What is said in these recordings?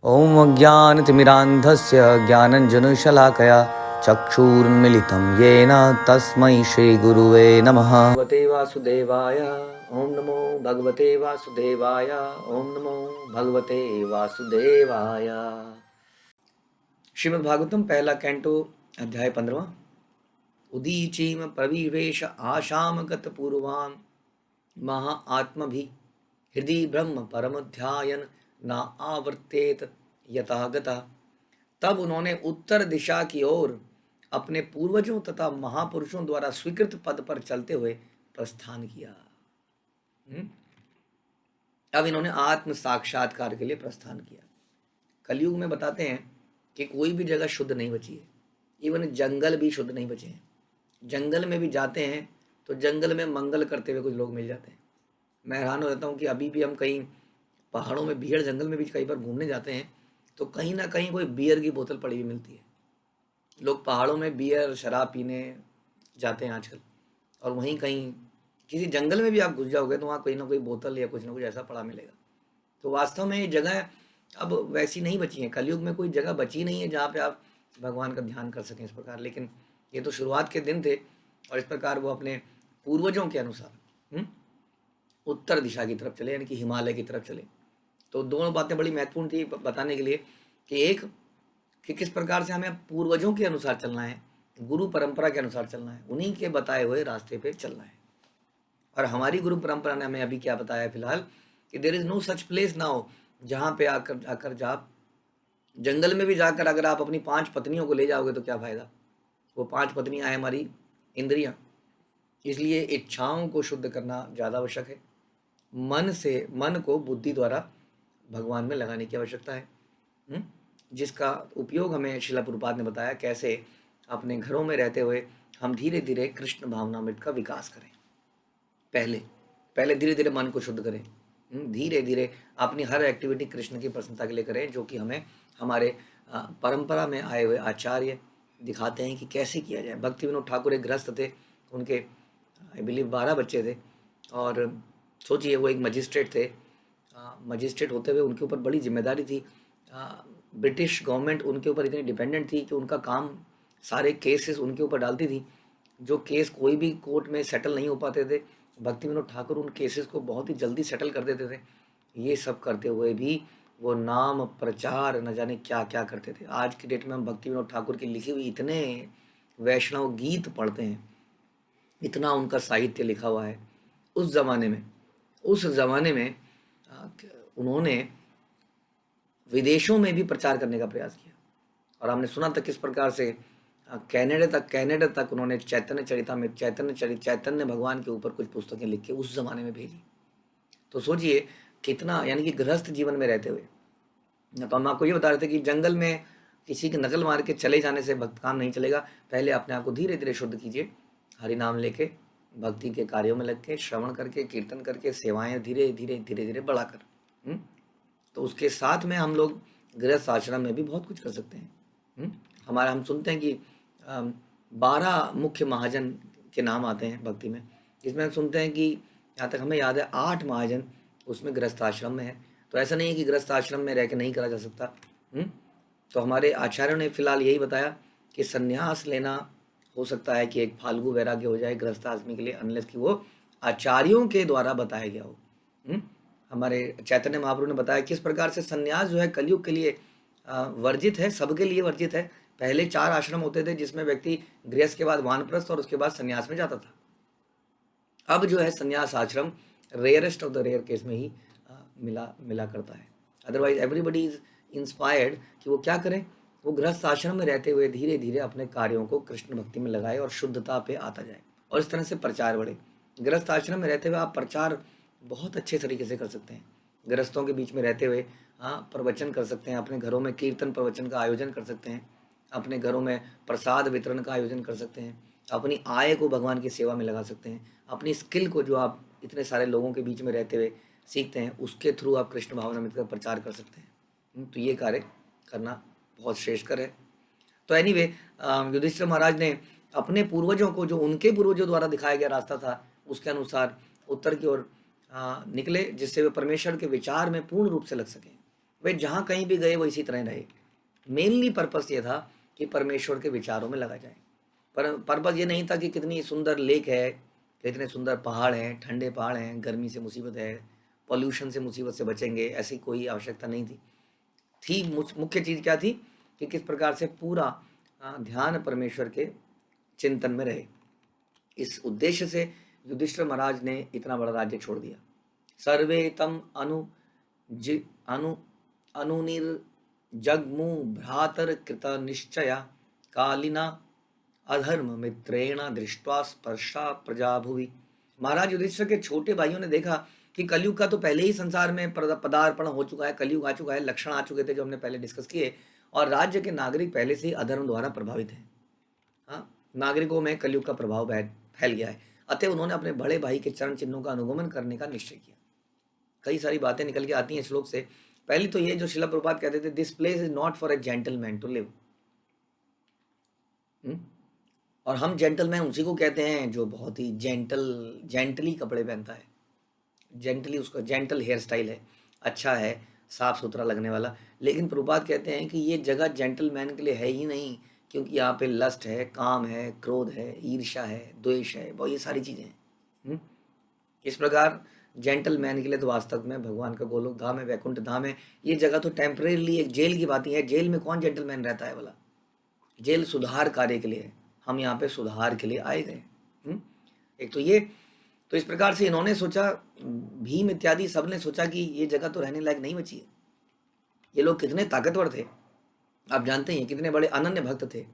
ॐ अज्ञानतिमिरान्धस्य ज्ञानञ्जनशलाकया चक्षुरुन्मिलितं येन तस्मै श्रीगुरुवे नमः। भगवते वासुदेवाय ॐ नमो भगवते वासुदेवाय ॐ नमो भगवते वासुदेवाय। श्रीमद् भागवतम पहला कैंटो अध्याय 15। उदीचीम प्रविवेश आशाम गत पूर्वां महा आत्मभि हृदि ब्रह्म परम ध्यायन ना आवर्तेत यथागता। तब उन्होंने उत्तर दिशा की ओर अपने पूर्वजों तथा महापुरुषों द्वारा स्वीकृत पद पर चलते हुए प्रस्थान किया। अब इन्होंने आत्म साक्षात्कार के लिए प्रस्थान किया। कलयुग में बताते हैं कि कोई भी जगह शुद्ध नहीं बची है, इवन जंगल भी शुद्ध नहीं बचे हैं। जंगल में भी जाते हैं तो जंगल में मंगल करते हुए कुछ लोग मिल जाते हैं। मैं हैरान हो जाता हूँ कि अभी भी हम कहीं पहाड़ों में भीड़ जंगल में भी कई बार घूमने जाते हैं तो कहीं ना कहीं कोई बियर की बोतल पड़ी हुई मिलती है। लोग पहाड़ों में बियर शराब पीने जाते हैं आजकल, और वहीं कहीं किसी जंगल में भी आप घुस जाओगे तो वहाँ कोई ना कोई बोतल या कुछ ना कुछ ऐसा पड़ा मिलेगा। तो वास्तव में ये जगह अब वैसी नहीं बची है। कलयुग में कोई जगह बची नहीं है जहाँ पे आप भगवान का ध्यान कर सकें इस प्रकार। लेकिन ये तो शुरुआत के दिन थे, और इस प्रकार वो अपने पूर्वजों के अनुसार उत्तर दिशा की तरफ चले, यानी कि हिमालय की तरफ चले। तो दोनों बातें बड़ी महत्वपूर्ण थी बताने के लिए कि एक कि किस प्रकार से हमें पूर्वजों के अनुसार चलना है, गुरु परंपरा के अनुसार चलना है, उन्हीं के बताए हुए रास्ते पे चलना है। और हमारी गुरु परंपरा ने हमें अभी क्या बताया है फिलहाल कि there is no such place now जहाँ पे आकर आप जंगल में भी जाकर अगर आप अपनी 5 पत्नियों को ले जाओगे तो क्या फायदा। वो 5 पत्नियां हैं हमारी इंद्रियां। इसलिए इच्छाओं को शुद्ध करना ज़्यादा आवश्यक है। मन को बुद्धि द्वारा भगवान में लगाने की आवश्यकता है, जिसका उपयोग हमें शिला प्रभुपाद ने बताया कैसे अपने घरों में रहते हुए हम धीरे धीरे कृष्ण भावनामृत का विकास करें। पहले धीरे धीरे मन को शुद्ध करें, धीरे धीरे अपनी हर एक्टिविटी कृष्ण की प्रसन्नता के लिए करें, जो कि हमें हमारे परंपरा में आए हुए आचार्य दिखाते हैं कि कैसे किया जाए। भक्ति विनोद ठाकुर एक गृहस्थ थे, उनके आई बिलीव 12 बच्चे थे, और सोचिए वो एक मजिस्ट्रेट थे। मजिस्ट्रेट होते हुए उनके ऊपर बड़ी जिम्मेदारी थी। ब्रिटिश गवर्नमेंट उनके ऊपर इतनी डिपेंडेंट थी कि उनका काम सारे केसेस उनके ऊपर डालती थी। जो केस कोई भी कोर्ट में सेटल नहीं हो पाते थे, भक्ति विनोद ठाकुर उन केसेस को बहुत ही जल्दी सेटल कर देते थे। ये सब करते हुए भी वो नाम प्रचार न जाने क्या क्या करते थे। आज की डेट में हम भक्ति विनोद ठाकुर की लिखी हुई इतने वैष्णव गीत पढ़ते हैं, इतना उनका साहित्य लिखा हुआ है। उस ज़माने में उन्होंने विदेशों में भी प्रचार करने का प्रयास किया, और हमने सुना था किस प्रकार से कनाडा तक उन्होंने चैतन्य भगवान के ऊपर कुछ पुस्तकें लिख के उस ज़माने में भेजी। तो सोचिए कितना, यानी कि गृहस्थ जीवन में रहते हुए। तो हम आपको ये बता रहे थे कि जंगल में किसी की नकल मार के चले जाने से भक्त काम नहीं चलेगा। पहले अपने आप को धीरे धीरे शुद्ध कीजिए, हरि नाम लेके, भक्ति के कार्यों में लग के, श्रवण करके, कीर्तन करके, सेवाएं धीरे धीरे बढ़ाकर। तो उसके साथ में हम लोग गृहस्थ आश्रम में भी बहुत कुछ कर सकते हैं। हम सुनते हैं कि 12 मुख्य महाजन के नाम आते हैं भक्ति में। इसमें हम सुनते हैं कि यहाँ तक हमें याद है 8 महाजन उसमें गृहस्थ आश्रम में है। तो ऐसा नहीं है कि गृहस्थ आश्रम में रह के नहीं करा जा सकता। तो हमारे आचार्यों ने फिलहाल यही बताया कि संन्यास लेना हो सकता है कि एक फाल्गु वैराग्य हो जाए गृहस्थ आदमी के लिए, अनलेस कि वो आचार्यों के द्वारा बताया गया हो। हमारे चैतन्य महाप्रभु ने बताया किस प्रकार से संन्यास जो है कलयुग के लिए वर्जित है, सबके लिए वर्जित है। पहले 4 आश्रम होते थे जिसमें व्यक्ति गृहस्थ के बाद वानप्रस्थ और उसके बाद संन्यास में जाता था। अब जो है संन्यास आश्रम rarest of the rare case में ही मिला करता है। अदरवाइज एवरीबडी इज इंस्पायर्ड कि वो क्या करें, वो गृहस्थ आश्रम में रहते हुए धीरे धीरे अपने कार्यों को कृष्ण भक्ति में लगाए और शुद्धता पे आता जाए, और इस तरह से प्रचार बढ़े। गृहस्थ आश्रम में रहते हुए आप प्रचार बहुत अच्छे तरीके से कर सकते हैं। गृहस्थों के बीच में रहते हुए प्रवचन कर सकते हैं, अपने घरों में कीर्तन प्रवचन का आयोजन कर सकते हैं, अपने घरों में प्रसाद वितरण का आयोजन कर सकते हैं, अपनी आय को भगवान की सेवा में लगा सकते हैं, अपनी स्किल को जो आप इतने सारे लोगों के बीच में रहते हुए सीखते हैं उसके थ्रू आप कृष्ण भावनामृत का प्रचार कर सकते हैं। तो ये कार्य करना बहुत श्रेष्ठकर है। तो एनीवे युधिष्ठिर महाराज ने अपने पूर्वजों को, जो उनके पूर्वजों द्वारा दिखाया गया रास्ता था, उसके अनुसार उत्तर की ओर निकले, जिससे वे परमेश्वर के विचार में पूर्ण रूप से लग सकें। वे जहाँ कहीं भी गए वो इसी तरह रहे। मेनली पर्पस ये था कि परमेश्वर के विचारों में लगा जाए। पर पर्पस ये नहीं था कि कितनी सुंदर लेक है, कितने सुंदर पहाड़ हैं, ठंडे पहाड़ हैं, गर्मी से मुसीबत है, पॉल्यूशन से मुसीबत से बचेंगे, ऐसी कोई आवश्यकता नहीं थी। मुख्य चीज़ क्या थी कि किस प्रकार से पूरा ध्यान परमेश्वर के चिंतन में रहे। इस उद्देश्य से युधिष्ठिर महाराज ने इतना बड़ा राज्य छोड़ दिया। सर्वे तम अनु अनुनिर्जग्मु भ्रातर कृत निश्चया कालिना अधर्म मित्रेण दृष्ट्वा स्पर्शा प्रजा भुवि। महाराज युधिष्ठिर के छोटे भाइयों ने देखा कि कलयुग का तो पहले ही संसार में पदार्पण हो चुका है, कलयुग आ चुका है, लक्षण आ चुके थे जो हमने पहले डिस्कस किए, और राज्य के नागरिक पहले से ही अधर्म द्वारा प्रभावित हैं। हाँ, नागरिकों में कलयुग का प्रभाव फैल गया है। अतः उन्होंने अपने बड़े भाई के चरण चिन्हों का अनुगमन करने का निश्चय किया। कई सारी बातें निकल के आती हैं श्लोक से। पहली तो ये जो शिला प्रभुपाद कहते थे, this place is not for a gentleman to live. और हम जेंटलमैन उसी को कहते हैं जो बहुत ही जेंटली कपड़े पहनता है, जेंटली उसका जेंटल हेयर स्टाइल है, अच्छा है, साफ सुथरा लगने वाला। लेकिन प्रभुपाद कहते हैं कि ये जगह जेंटलमैन के लिए है ही नहीं, क्योंकि यहाँ पे लस्ट है, काम है, क्रोध है, ईर्ष्या है, द्वेष है, बहुत ये सारी चीज़ें हैं। इस प्रकार जेंटलमैन के लिए तो वास्तव में भगवान का गोलोक धाम है, वैकुंठ धाम है। ये जगह तो टेम्परेरी एक जेल की बात ही है। जेल में कौन जेंटलमैन रहता है बोला? जेल सुधार कार्य के लिए है। हम यहाँ पे सुधार के लिए आए गए। एक तो ये, तो इस प्रकार से इन्होंने सोचा, भीम इत्यादि सब ने सोचा कि ये जगह तो रहने लायक नहीं बची है। ये लोग कितने ताकतवर थे आप जानते हैं, कितने बड़े अनन्य भक्त थे।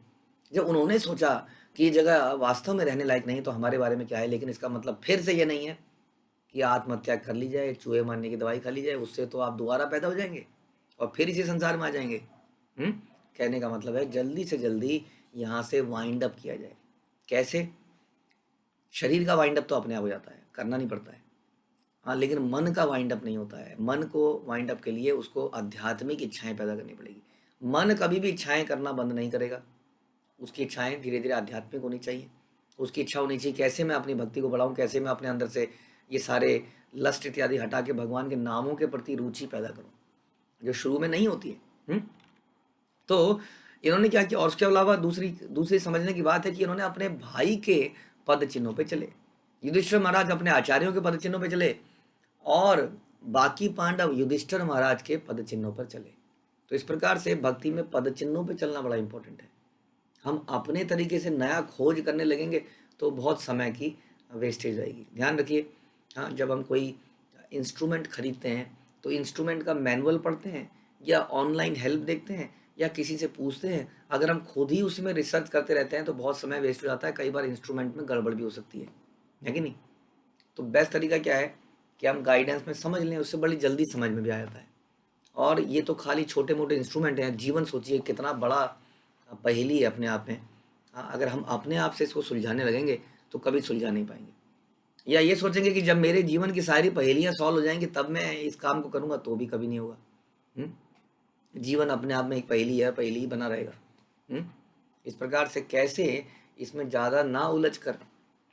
जब उन्होंने सोचा कि ये जगह वास्तव में रहने लायक नहीं, तो हमारे बारे में क्या है। लेकिन इसका मतलब फिर से ये नहीं है कि आत्महत्या कर ली जाए, चूहे मारने की दवाई खा ली जाए, उससे तो आप दोबारा पैदा हो जाएंगे और फिर इसी संसार में आ जाएंगे। कहने का मतलब है जल्दी से जल्दी यहाँ से वाइंड अप किया जाए। कैसे? शरीर का वाइंड अप तो अपने आप हो जाता है, करना नहीं पड़ता है। हाँ, लेकिन मन का वाइंड अप नहीं होता है। मन को वाइंड अप के लिए उसको आध्यात्मिक इच्छाएं पैदा करनी पड़ेगी। मन कभी भी इच्छाएं करना बंद नहीं करेगा। उसकी इच्छाएं धीरे धीरे आध्यात्मिक होनी चाहिए। उसकी इच्छा होनी चाहिए कैसे मैं अपनी भक्ति को बढ़ाऊं, कैसे मैं अपने अंदर से ये सारे लस्ट इत्यादि हटा के भगवान के नामों के प्रति रुचि पैदा करूं, जो शुरू में नहीं होती है। तो इन्होंने क्या किया, और उसके अलावा दूसरी समझने की बात है कि इन्होंने अपने भाई के पद चिन्हों पे चले। युधिष्ठिर महाराज अपने आचार्यों के पद चिन्हों पे चले और बाकी पांडव युधिष्ठिर महाराज के पद चिन्हों पर चले। तो इस प्रकार से भक्ति में पद चिन्हों पे चलना बड़ा इंपॉर्टेंट है। हम अपने तरीके से नया खोज करने लगेंगे तो बहुत समय की वेस्टेज आएगी। ध्यान रखिए, हाँ, जब हम कोई इंस्ट्रूमेंट खरीदते हैं तो इंस्ट्रूमेंट का मैनुअल पढ़ते हैं या ऑनलाइन हेल्प देखते हैं या किसी से पूछते हैं। अगर हम खुद ही उसमें रिसर्च करते रहते हैं तो बहुत समय वेस्ट हो जाता है। कई बार इंस्ट्रूमेंट में गड़बड़ भी हो सकती है कि नहीं? तो बेस्ट तरीका क्या है कि हम गाइडेंस में समझ लें, उससे बड़ी जल्दी समझ में भी आ जाता है। और ये तो खाली छोटे मोटे इंस्ट्रूमेंट हैं। जीवन सोचिए कितना बड़ा पहेली है अपने आप में। अगर हम अपने आप से इसको सुलझाने लगेंगे तो कभी सुलझा नहीं पाएंगे, या ये सोचेंगे कि जब मेरे जीवन की सारी पहेलियां सॉल्व हो जाएंगी तब मैं इस काम को करूंगा, तो भी कभी नहीं होगा। जीवन अपने आप में एक पहेली है, पहेली ही बना रहेगा। इस प्रकार से कैसे इसमें ज़्यादा ना उलझ कर,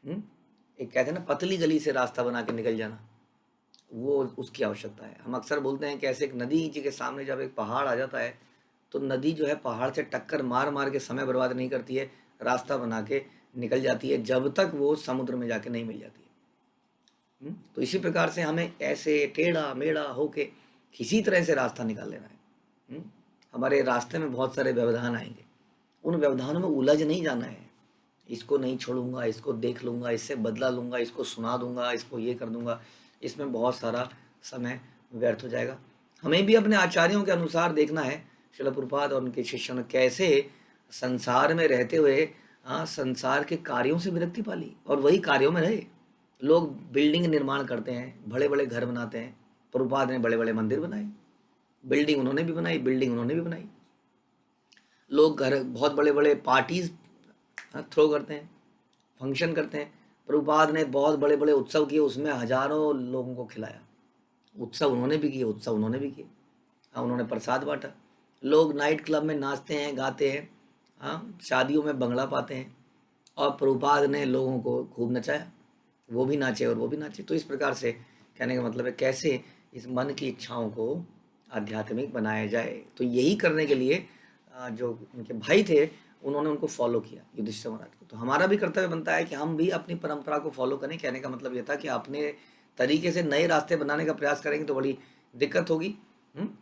एक कहते हैं ना पतली गली से रास्ता बना के निकल जाना, वो उसकी आवश्यकता है। हम अक्सर बोलते हैं कैसे एक नदी जी के सामने जब एक पहाड़ आ जाता है तो नदी जो है पहाड़ से टक्कर मार मार के समय बर्बाद नहीं करती है, रास्ता बना के निकल जाती है जब तक वो समुद्र में जाके नहीं मिल जाती है। तो इसी प्रकार से हमें ऐसे टेढ़ा मेढ़ा होके किसी तरह से रास्ता निकाल लेना है। हमारे रास्ते में बहुत सारे व्यवधान आएंगे, उन व्यवधानों में उलझ नहीं जाना है। इसको नहीं छोड़ूंगा, इसको देख लूँगा, इससे बदला लूँगा, इसको सुना दूंगा, इसको ये कर दूंगा, इसमें बहुत सारा समय व्यर्थ हो जाएगा। हमें भी अपने आचार्यों के अनुसार देखना है। श्रील प्रभुपाद और उनके शिष्यों ने कैसे संसार में रहते हुए संसार के कार्यों से विरक्ति पाली और वही कार्यों में रहे। लोग बिल्डिंग निर्माण करते हैं, बड़े बड़े घर बनाते हैं। प्रभुपाद ने बड़े बड़े मंदिर बनाए, बिल्डिंग उन्होंने भी बनाई, बिल्डिंग उन्होंने भी बनाई। लोग घर बहुत बड़े बड़े पार्टीज थ्रो करते हैं, फंक्शन करते हैं। प्रभुपाद ने बहुत बड़े बड़े उत्सव किए, उसमें हजारों लोगों को खिलाया। उत्सव उन्होंने भी किए, उत्सव उन्होंने भी किए। उन्होंने प्रसाद बांटा। लोग नाइट क्लब में नाचते हैं, गाते हैं, शादियों में बंगला पाते हैं, और प्रभुपाद ने लोगों को खूब नचाया। वो भी नाचे और वो भी नाचे। तो इस प्रकार से कहने का मतलब है कैसे इस मन की इच्छाओं को आध्यात्मिक बनाया जाए। तो यही करने के लिए जो उनके भाई थे उन्होंने उनको फॉलो किया, युधिष्ठिर महाराज को। तो हमारा भी कर्तव्य बनता है कि हम भी अपनी परंपरा को फॉलो करें। कहने का मतलब ये था कि अपने तरीके से नए रास्ते बनाने का प्रयास करेंगे तो बड़ी दिक्कत होगी।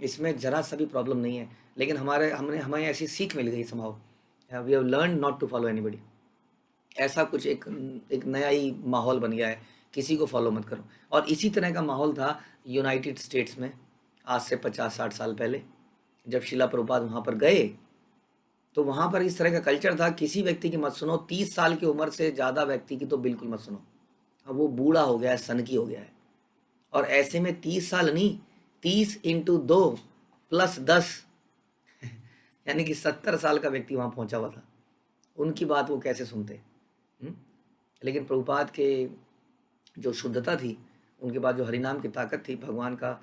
इसमें जरा सा भी प्रॉब्लम नहीं है, लेकिन हमें ऐसी सीख मिल गई somehow, we have learn not to follow anybody. ऐसा कुछ एक नया ही माहौल बन गया है, किसी को फॉलो मत करो। और इसी तरह का माहौल था यूनाइटेड स्टेट्स में आज से 50-60 साल पहले। जब शिला प्रभुपाद वहाँ पर गए तो वहाँ पर इस तरह का कल्चर था, किसी व्यक्ति की मत सुनो, 30 साल की उम्र से ज़्यादा व्यक्ति की तो बिल्कुल मत सुनो। अब वो बूढ़ा हो गया है, सनकी हो गया है, और ऐसे में 30 साल नहीं, 30 इंटू 2 प्लस 10 यानी कि 70 साल का व्यक्ति वहाँ पहुँचा हुआ था। उनकी बात वो कैसे सुनते? लेकिन प्रभुपाद के जो शुद्धता थी, उनके बाद जो हरिनाम की ताकत थी, भगवान का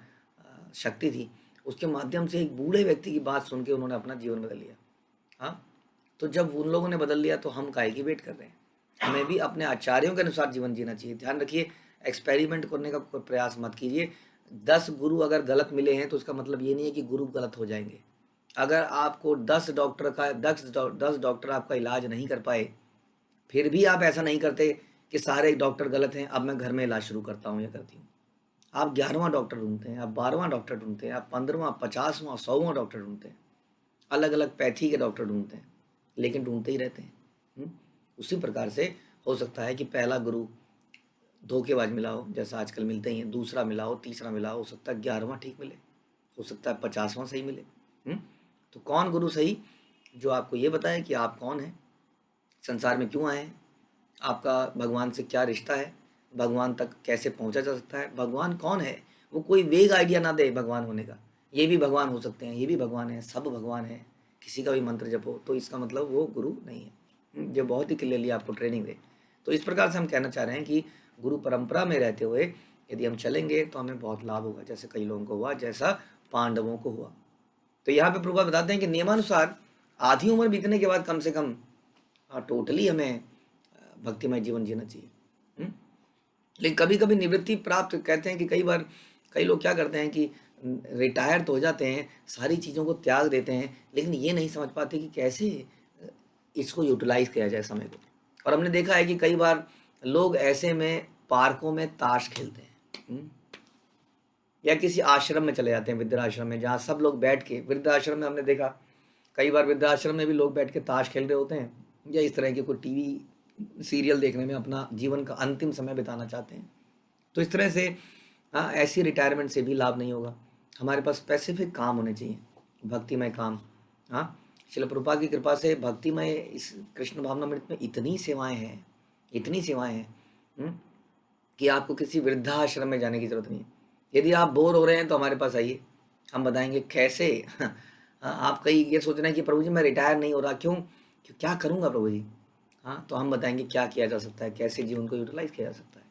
शक्ति थी, उसके माध्यम से एक बूढ़े व्यक्ति की बात सुन के उन्होंने अपना जीवन बदल लिया। हाँ, तो जब उन लोगों ने बदल लिया तो हम काहे की वेट कर रहे हैं? हमें भी अपने आचार्यों के अनुसार जीवन जीना चाहिए। ध्यान रखिए, एक्सपेरिमेंट करने का कोई प्रयास मत कीजिए। 10 गुरु अगर गलत मिले हैं तो उसका मतलब ये नहीं है कि गुरु गलत हो जाएंगे। अगर आपको 10 डॉक्टर आपका इलाज नहीं कर पाए, फिर भी आप ऐसा नहीं करते कि सारे डॉक्टर गलत हैं, अब मैं घर में इलाज शुरू करता हूँ या करती हूँ। आप 11वां डॉक्टर ढूंढते हैं, आप 12वां डॉक्टर ढूंढते हैं, आप 15वां, 50वां, 100वां डॉक्टर ढूंढते हैं, अलग अलग पैथी के डॉक्टर ढूंढते हैं, लेकिन ढूंढते ही रहते हैं। उसी प्रकार से हो सकता है कि पहला गुरु धोखेबाज मिला हो, जैसा आजकल मिलते ही हैं, दूसरा मिला हो, तीसरा मिला हो सकता है 11वां ठीक मिले, हो सकता है 50वां सही मिले। तो कौन गुरु सही, जो आपको ये बताए कि आप कौन हैं, संसार में क्यों आए हैं, आपका भगवान से क्या रिश्ता है, भगवान तक कैसे पहुंचा जा सकता है, भगवान कौन है। वो कोई वेग आइडिया ना दे भगवान होने का, ये भी भगवान हो सकते हैं, ये भी भगवान है, सब भगवान है, किसी का भी मंत्र जपो, तो इसका मतलब वो गुरु नहीं है, जो बहुत ही क्लियरली आपको ट्रेनिंग दे। तो इस प्रकार से हम कहना चाह रहे हैं कि गुरु परंपरा में रहते हुए यदि हम चलेंगे तो हमें बहुत लाभ होगा, जैसे कई लोगों को हुआ, जैसा पांडवों को हुआ। तो यहाँ पे प्रभुपाद बताते हैं कि नियमानुसार आधी उम्र बीतने के बाद कम से कम टोटली हमें भक्तिमय जीवन जीना चाहिए। लेकिन कभी कभी निवृत्ति प्राप्त, कहते हैं कि कई बार कई लोग क्या करते हैं कि रिटायर तो हो जाते हैं, सारी चीज़ों को त्याग देते हैं, लेकिन ये नहीं समझ पाते कि कैसे इसको यूटिलाइज किया जाए समय को। और हमने देखा है कि कई बार लोग ऐसे में पार्कों में ताश खेलते हैं, या किसी आश्रम में चले जाते हैं, वृद्धाश्रम में, जहाँ सब लोग बैठ के, वृद्धाश्रम में हमने देखा कई बार वृद्धाश्रम में भी लोग बैठ के ताश खेल रहे होते हैं, या इस तरह के कोई टीवी सीरियल देखने में अपना जीवन का अंतिम समय बिताना चाहते हैं। तो इस तरह से ऐसी रिटायरमेंट से भी लाभ नहीं होगा। हमारे पास स्पेसिफिक काम होने चाहिए, भक्तिमय काम। श्रील प्रभुपाद की कृपा से भक्तिमय इस कृष्ण भावनामृत में इतनी सेवाएं हैं, इतनी सेवाएं हैं कि आपको किसी वृद्धाश्रम में जाने की जरूरत नहीं है। यदि आप बोर हो रहे हैं तो हमारे पास आइए, हम बताएंगे कैसे। आप कहीं ये सोच रहे हैं कि प्रभु जी मैं रिटायर नहीं हो रहा, क्यों, क्या करूँगा प्रभु जी? तो हम बताएंगे क्या किया जा सकता है, कैसे जीवन को यूटिलाइज किया जा सकता है।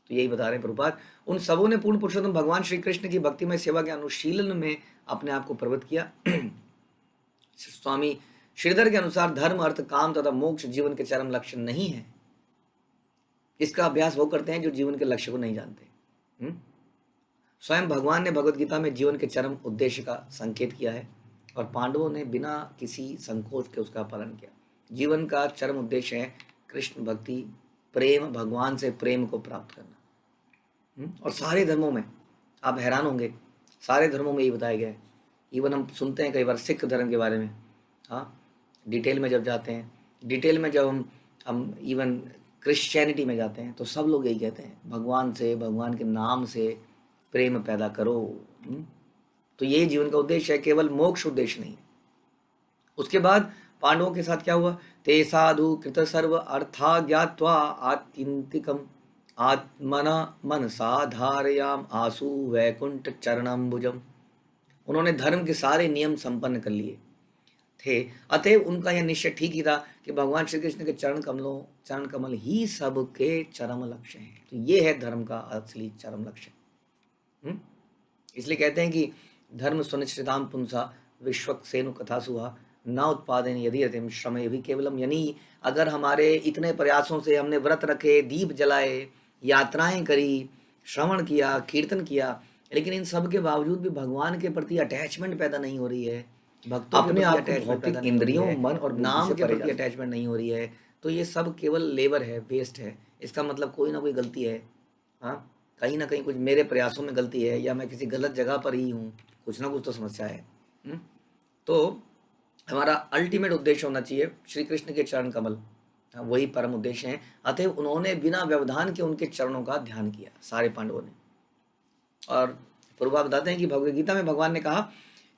तो यही बता रहे हैं प्रभुपाद। उन सबों ने पूर्ण पुरुषोत्तम भगवान श्री कृष्ण की भक्तिमय सेवा के अनुशीलन में अपने आप को प्रवृत्त किया। स्वामी श्रीधर के अनुसार धर्म, अर्थ, काम तथा मोक्ष जीवन के चरम लक्ष्य नहीं है। इसका अभ्यास वो करते हैं जो जीवन के लक्ष्य को नहीं जानते। स्वयं भगवान ने भगवत गीता में जीवन के चरम उद्देश्य का संकेत किया है, और पांडवों ने बिना किसी संकोच के उसका पालन किया। जीवन का चरम उद्देश्य है कृष्ण भक्ति, प्रेम, भगवान से प्रेम को प्राप्त करना। और सारे धर्मों में आप हैरान होंगे, सारे धर्मों में ये बताया गया है। इवन हम सुनते हैं कई बार सिख धर्म के बारे में, डिटेल में जब जाते हैं, डिटेल में जब हम इवन क्रिश्चियनिटी में जाते हैं, तो सब लोग यही कहते हैं, भगवान से, भगवान के नाम से प्रेम पैदा करो। तो ये जीवन का उद्देश्य है, केवल मोक्ष उद्देश्य नहीं है। उसके बाद पांडवों के साथ क्या हुआ? ते साधु कृत सर्व अर्था ज्ञात्वा आत्यंतिकम आत्मना मनसा धारयाम आसु वैकुंठ चरणम्बुजम। उन्होंने धर्म के सारे नियम संपन्न कर लिए थे, अतएव उनका यह निश्चय ठीक ही था कि भगवान श्री कृष्ण के चरण कमल ही सबके चरम लक्ष्य हैं। तो ये है धर्म का असली चरम लक्ष्य। इसलिए कहते हैं कि धर्म सुनिश्चिताम पुंसा विश्वक्सेनु कथा सुहा न उत्पादन यदि रतिम श्रमे भी केवलम। यानी अगर हमारे इतने प्रयासों से हमने व्रत रखे, दीप जलाए, यात्राएं करी, श्रवण किया, कीर्तन किया, लेकिन इन सब के बावजूद भी भगवान के प्रति अटैचमेंट पैदा नहीं हो रही है, भक्तों अपने आप को भौतिक इंद्रियों, मन और नाम के प्रति अटैचमेंट नहीं हो रही है, तो ये सब केवल लेबर है, वेस्ट है। इसका मतलब कोई ना कोई गलती है। हाँ, कहीं ना कहीं कुछ मेरे प्रयासों में गलती है, या मैं किसी गलत जगह पर ही हूँ, कुछ ना कुछ तो समस्या है। तो हमारा अल्टीमेट उद्देश्य होना चाहिए श्री कृष्ण के चरण कमल, वही परम उद्देश्य है। अतः उन्होंने बिना व्यवधान के उनके चरणों का ध्यान किया, सारे पांडवों ने। और पूर्वा बताते हैं कि भगवद गीता में भगवान ने कहा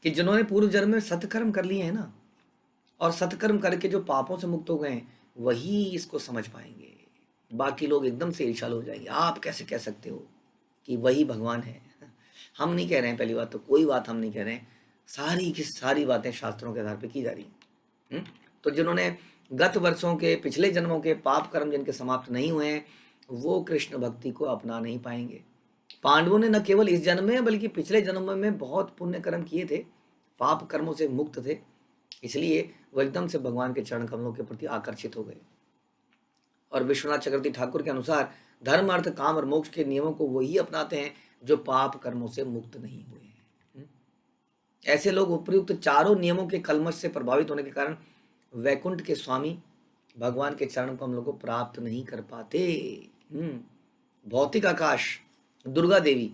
कि जिन्होंने पूर्व जन्म में सत्कर्म कर लिए हैं ना, और सत्कर्म करके जो पापों से मुक्त हो गए हैं, वही इसको समझ पाएंगे। बाकी लोग एकदम से ईर्ष्यालु हो जाएंगे, आप कैसे कह सकते हो कि वही भगवान है। हम नहीं कह रहे हैं, पहली बात तो कोई बात हम नहीं कह रहे हैं, सारी की सारी बातें शास्त्रों के आधार पर की जा रही हैं। तो जिन्होंने गत वर्षों के, पिछले जन्मों के पाप कर्म जिनके समाप्त नहीं हुए हैं, वो कृष्ण भक्ति को अपना नहीं पाएंगे। पांडवों ने न केवल इस जन्म में बल्कि पिछले जन्म में बहुत पुण्य कर्म किए थे, पाप कर्मों से मुक्त थे, इसलिए वो एकदम से भगवान के चरण कमलों के प्रति आकर्षित हो गए। और विश्वनाथ चक्रवर्ती ठाकुर के अनुसार धर्म, अर्थ, काम और मोक्ष के नियमों को वही अपनाते हैं जो पाप कर्मों से मुक्त नहीं हुए हैं। ऐसे लोग उपयुक्त चारों नियमों के कलमश से प्रभावित होने के कारण वैकुंठ के स्वामी भगवान के चरण कमलों को प्राप्त नहीं कर पाते। भौतिक आकाश, दुर्गा देवी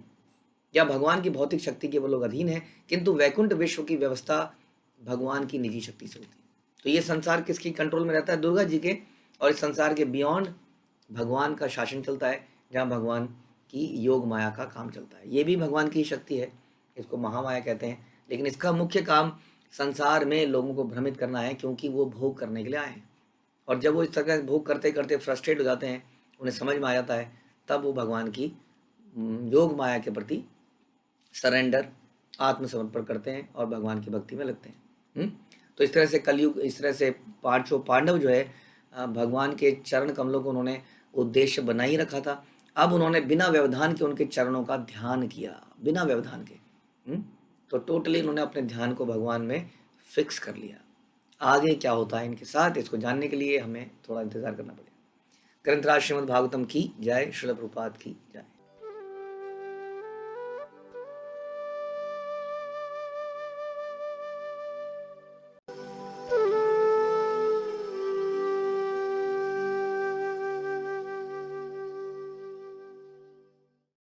या भगवान की भौतिक शक्ति के वो लोग अधीन है, किंतु वैकुंठ विश्व की व्यवस्था भगवान की निजी शक्ति से होती है। तो ये संसार किसकी कंट्रोल में रहता है? दुर्गा जी के। और इस संसार के बियॉन्ड भगवान का शासन चलता है, जहाँ भगवान की योग माया का काम चलता है। ये भी भगवान की शक्ति है, इसको महामाया कहते हैं, लेकिन इसका मुख्य काम संसार में लोगों को भ्रमित करना है, क्योंकि वो भोग करने के लिए आए हैं। और जब वो इस तरह से भोग करते करते फ्रस्ट्रेट हो जाते हैं, उन्हें समझ में आ जाता है, तब वो भगवान की योग माया के प्रति सरेंडर, आत्मसमर्पण करते हैं और भगवान की भक्ति में लगते हैं। तो इस तरह से कलयुग, इस तरह से पांडव जो है भगवान के चरण कमलों को उन्होंने उद्देश्य बना ही रखा था। अब उन्होंने बिना व्यवधान के उनके चरणों का ध्यान किया, बिना व्यवधान के। तो टोटली उन्होंने अपने ध्यान को भगवान में फिक्स कर लिया। आगे क्या होता है इनके साथ, इसको जानने के लिए हमें थोड़ा इंतजार करना पड़ेगा। ग्रंथराज श्रीमद् भागवतम की जय, श्रील प्रभुपाद की जय।